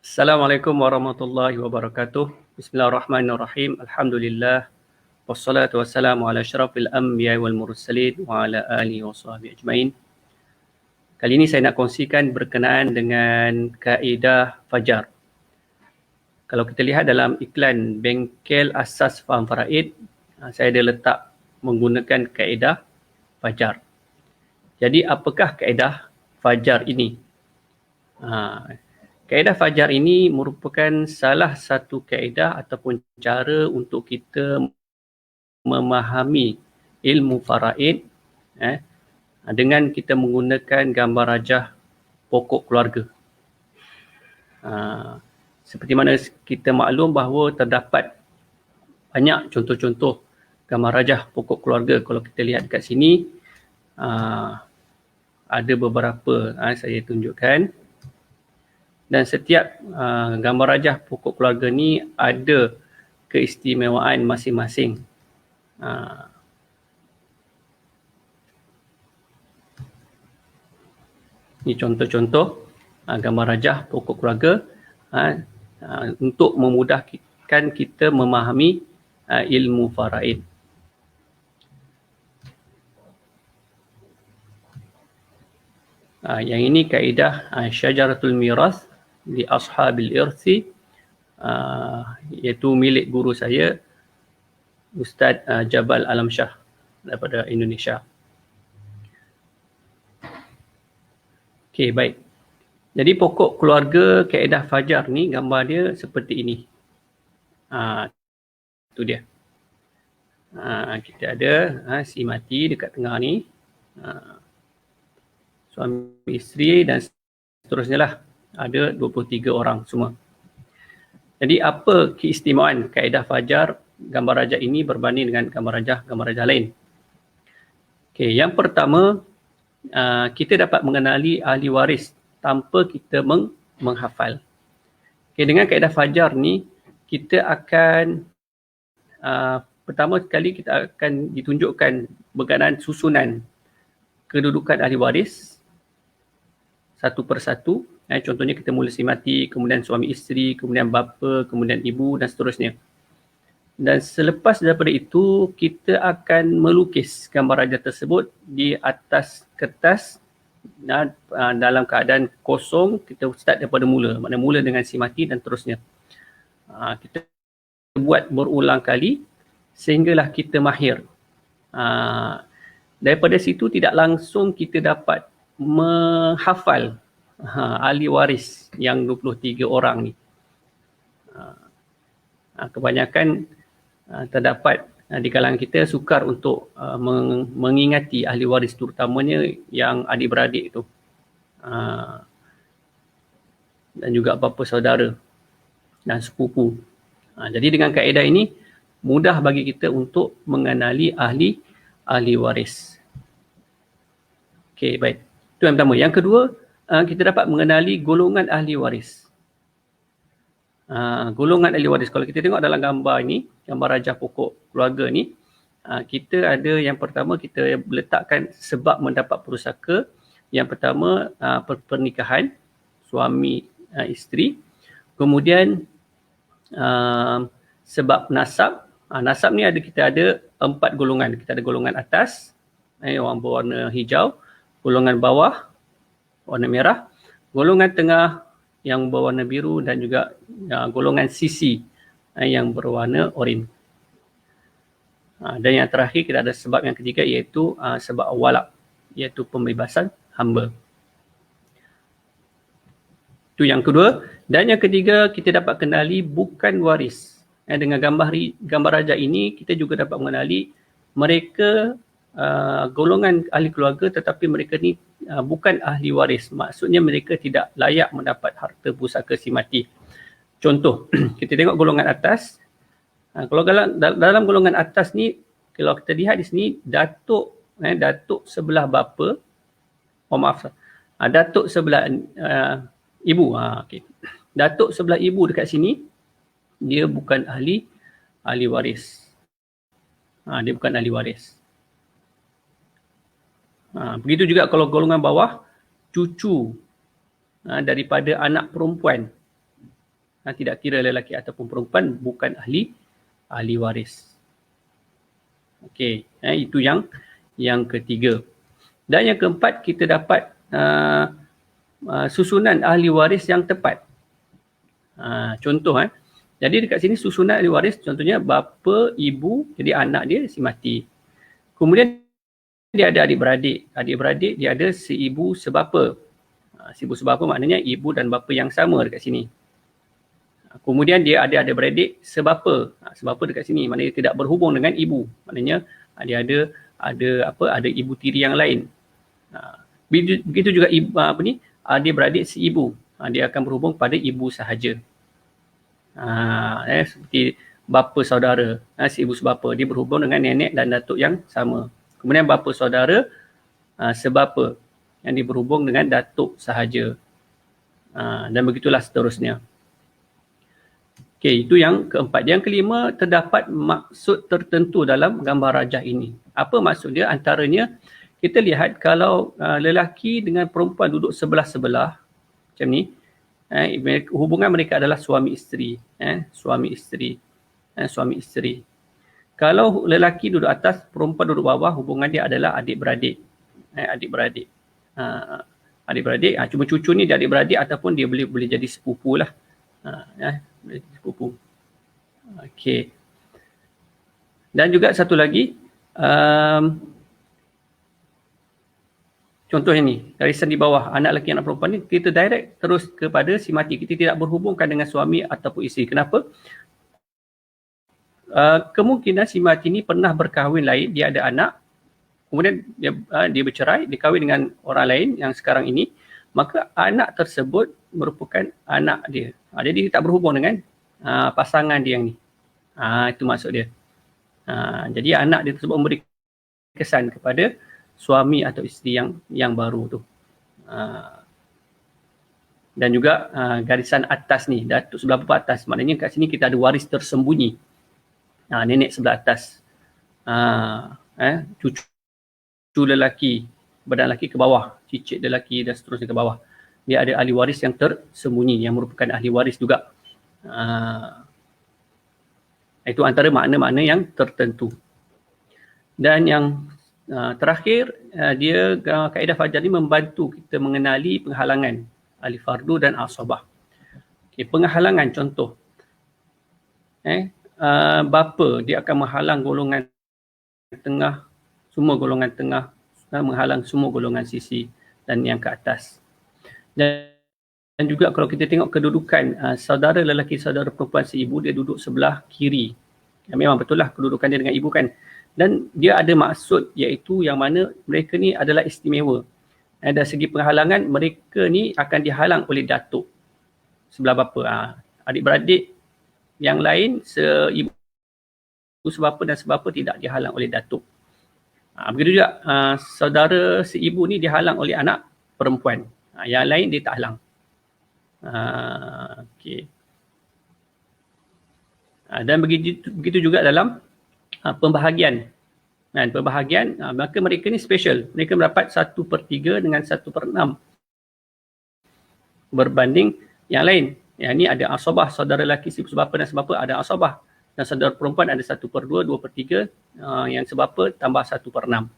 Assalamualaikum warahmatullahi wabarakatuh. Bismillahirrahmanirrahim. Alhamdulillah. Wassalatu wassalamu ala asyrafil anbiya wal mursalin wa ala alihi wa sahbihi ajmain. Kali ini saya nak kongsikan berkenaan dengan kaedah fajar. Kalau kita lihat dalam iklan bengkel asas faham faraid, saya ada letak menggunakan kaedah fajar. Jadi apakah kaedah fajar ini? Kaedah fajar ini merupakan salah satu kaedah ataupun cara untuk kita memahami ilmu faraid dengan kita menggunakan gambar rajah pokok keluarga. Seperti mana kita maklum bahawa terdapat banyak contoh-contoh gambar rajah pokok keluarga. Kalau kita lihat dekat sini, ada beberapa saya tunjukkan. Dan setiap gambar rajah pokok keluarga ni ada keistimewaan masing-masing. Ini contoh-contoh gambar rajah pokok keluarga untuk memudahkan kita memahami ilmu faraid. Yang ini kaedah syajaratul miras di ashabil irthi, iaitu milik guru saya Ustaz Jabal Alam Shah daripada Indonesia. Okey, baik. Jadi pokok keluarga kaedah fajar ni gambar dia seperti ini. Itu dia. Kita ada si mati dekat tengah ni. Suami isteri dan seterusnya lah. Ada 23 orang semua. Jadi apa keistimewaan kaedah fajar gambar rajah ini berbanding dengan gambar rajah lain? Okey, yang pertama, kita dapat mengenali ahli waris tanpa kita menghafal. Okey, dengan kaedah fajar ni kita akan pertama sekali kita akan ditunjukkan berkenaan susunan kedudukan ahli waris satu persatu. Contohnya kita mula si mati, kemudian suami isteri, kemudian bapa, kemudian ibu dan seterusnya. Dan selepas daripada itu, kita akan melukis gambar rajah tersebut di atas kertas dalam keadaan kosong. Kita start daripada mula, maknanya mula dengan si mati dan terusnya. Kita buat berulang kali sehinggalah kita mahir. Daripada situ tidak langsung kita dapat menghafal ahli waris yang 23 orang ni. Kebanyakan terdapat di kalangan kita sukar untuk mengingati ahli waris, terutamanya yang adik-beradik itu. Dan juga bapa saudara dan sepupu. Jadi dengan kaedah ini mudah bagi kita untuk mengenali ahli waris. Okey, baik. Itu yang pertama. Yang kedua, kita dapat mengenali golongan ahli waris. Golongan ahli waris, kalau kita tengok dalam gambar ini, gambar rajah pokok keluarga ni, kita ada yang pertama kita letakkan sebab mendapat pusaka. Yang pertama pernikahan suami isteri. Kemudian sebab nasab. Nasab ni kita ada 4 golongan. Kita ada golongan atas yang berwarna hijau, golongan bawah warna merah, golongan tengah yang berwarna biru dan juga golongan sisi yang berwarna oranye. Dan yang terakhir kita ada sebab yang ketiga, iaitu sebab walak, iaitu pembebasan hamba. Itu yang kedua. Dan yang ketiga, kita dapat kenali bukan waris. Dengan gambar rajah ini kita juga dapat mengenali mereka golongan ahli keluarga, tetapi mereka ni bukan ahli waris. Maksudnya mereka tidak layak mendapat harta pusaka si mati. Contoh, kita tengok golongan atas. Kalau dalam golongan atas ni, kalau kita lihat di sini, datuk sebelah bapa, datuk sebelah ibu. Okay. Datuk sebelah ibu dekat sini, dia bukan ahli waris. Dia bukan ahli waris. Begitu juga kalau golongan bawah, cucu daripada anak perempuan. tidak kira lelaki ataupun perempuan, bukan ahli waris. Okey, itu yang ketiga. Dan yang keempat, kita dapat susunan ahli waris yang tepat. Contoh, jadi dekat sini susunan ahli waris, contohnya bapa, ibu, jadi anak dia si mati. Kemudian dia ada adik-beradik. Adik-beradik dia ada seibu sebapa. Seibu sebapa maknanya ibu dan bapa yang sama dekat sini. Kemudian dia ada adik-beradik sebapa. Sebapa dekat sini maknanya tidak berhubung dengan ibu. Maknanya dia ada ibu tiri yang lain. Begitu juga adik-beradik seibu. Dia akan berhubung pada ibu sahaja. Seperti bapa saudara, seibu sebapa, dia berhubung dengan nenek dan datuk yang sama. Kemudian bapa saudara sebapa, yang dia berhubung dengan datuk sahaja. Dan begitulah seterusnya. Okey, itu yang keempat. Yang kelima, terdapat maksud tertentu dalam gambar rajah ini. Apa maksud dia? Antaranya, kita lihat kalau lelaki dengan perempuan duduk sebelah-sebelah, macam ni, hubungan mereka adalah suami isteri. Suami isteri. Kalau lelaki duduk atas, perempuan duduk bawah, hubungan dia adalah adik-beradik. Adik-beradik. Cuma cucu ni dia adik-beradik ataupun dia boleh jadi sepupu lah. Sepupu. Okey. Dan juga satu lagi, contoh ini, garisan di bawah, anak lelaki anak perempuan ni, kita direct terus kepada si mati. Kita tidak berhubungkan dengan suami ataupun isteri. Kenapa? Kemungkinan si mati ni pernah berkahwin lain, dia ada anak, kemudian dia bercerai, dia kahwin dengan orang lain yang sekarang ini, maka anak tersebut merupakan anak dia. Jadi dia tak berhubung dengan pasangan dia yang ni. Itu maksud dia. Jadi anak dia tersebut memberi kesan kepada suami atau isteri yang baru tu. Dan juga garisan atas ni, datuk sebelah bapa atas, maknanya kat sini kita ada waris tersembunyi. Nenek sebelah atas, cucu lelaki, badan lelaki ke bawah, cicit lelaki dan seterusnya ke bawah. Dia ada ahli waris yang tersembunyi, yang merupakan ahli waris juga. Itu antara makna-makna yang tertentu. Dan yang terakhir, dia kaedah fajar ni membantu kita mengenali penghalangan ahli fardu dan asabah. Okay, penghalangan contoh. Bapa dia akan menghalang golongan tengah, semua golongan tengah, menghalang semua golongan sisi dan yang ke atas. Dan juga kalau kita tengok kedudukan saudara lelaki, saudara perempuan seibu, dia duduk sebelah kiri. Memang betul lah kedudukan dia dengan ibu kan. Dan dia ada maksud iaitu yang mana mereka ni adalah istimewa. Dari segi penghalangan, mereka ni akan dihalang oleh datuk sebelah bapa. Adik-beradik yang lain, seibu sebapa dan sebapa tidak dihalang oleh datuk. Begitu juga saudara seibu ni dihalang oleh anak perempuan. Yang lain dia tak halang. Okay. Dan begitu juga dalam pembahagian. Pembahagian, maka mereka ni special. Mereka mendapat 1/3 dengan 1/6 berbanding yang lain. Yang ni ada asabah, saudara lelaki sebapa dan sebapa ada asabah. Dan saudara perempuan ada 1/2, 2/3, yang sebapa tambah 1/6.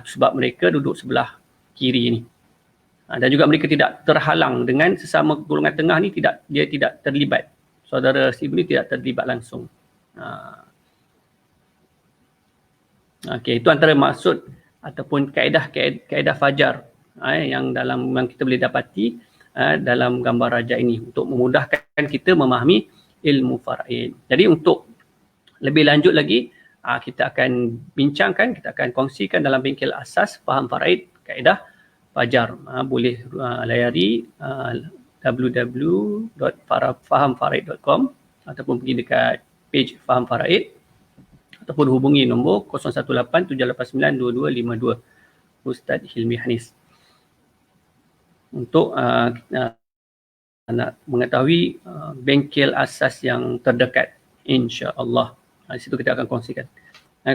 Sebab mereka duduk sebelah kiri ni. Dan juga mereka tidak terhalang dengan sesama golongan tengah ni, dia tidak terlibat. Saudara si ibu ni tidak terlibat langsung. Okey, itu antara maksud ataupun kaedah fajar yang kita boleh dapati dalam gambar rajah ini untuk memudahkan kita memahami ilmu faraid. Jadi untuk lebih lanjut lagi, kita akan bincangkan, kita akan kongsikan dalam bengkel asas faham faraid kaedah fajar. Boleh layari www.fahamfaraid.com ataupun pergi dekat page Faham Faraid ataupun hubungi nombor 0187892252 Ustaz Hilmi Hanis untuk nak mengetahui bengkel asas yang terdekat, insya-Allah. Di situ kita akan kongsikan.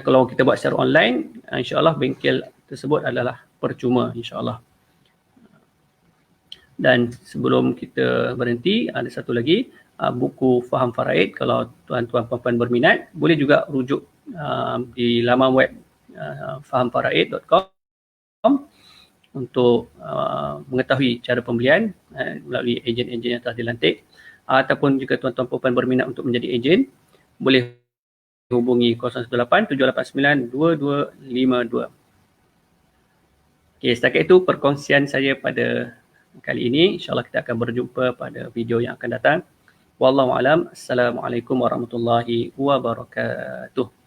Kalau kita buat secara online, insya-Allah bengkel tersebut adalah percuma, insya-Allah. Dan sebelum kita berhenti, ada satu lagi, buku Faham Faraid. Kalau tuan-tuan puan-puan berminat, boleh juga rujuk di laman web fahamfaraid.com untuk mengetahui cara pembelian melalui ejen-ejen yang telah dilantik. Ataupun jika tuan-tuan puan-puan berminat untuk menjadi ejen, boleh hubungi 018-789-2252. Okey, setakat itu perkongsian saya pada kali ini. InsyaAllah kita akan berjumpa pada video yang akan datang. Wallahualam. Assalamualaikum warahmatullahi wabarakatuh.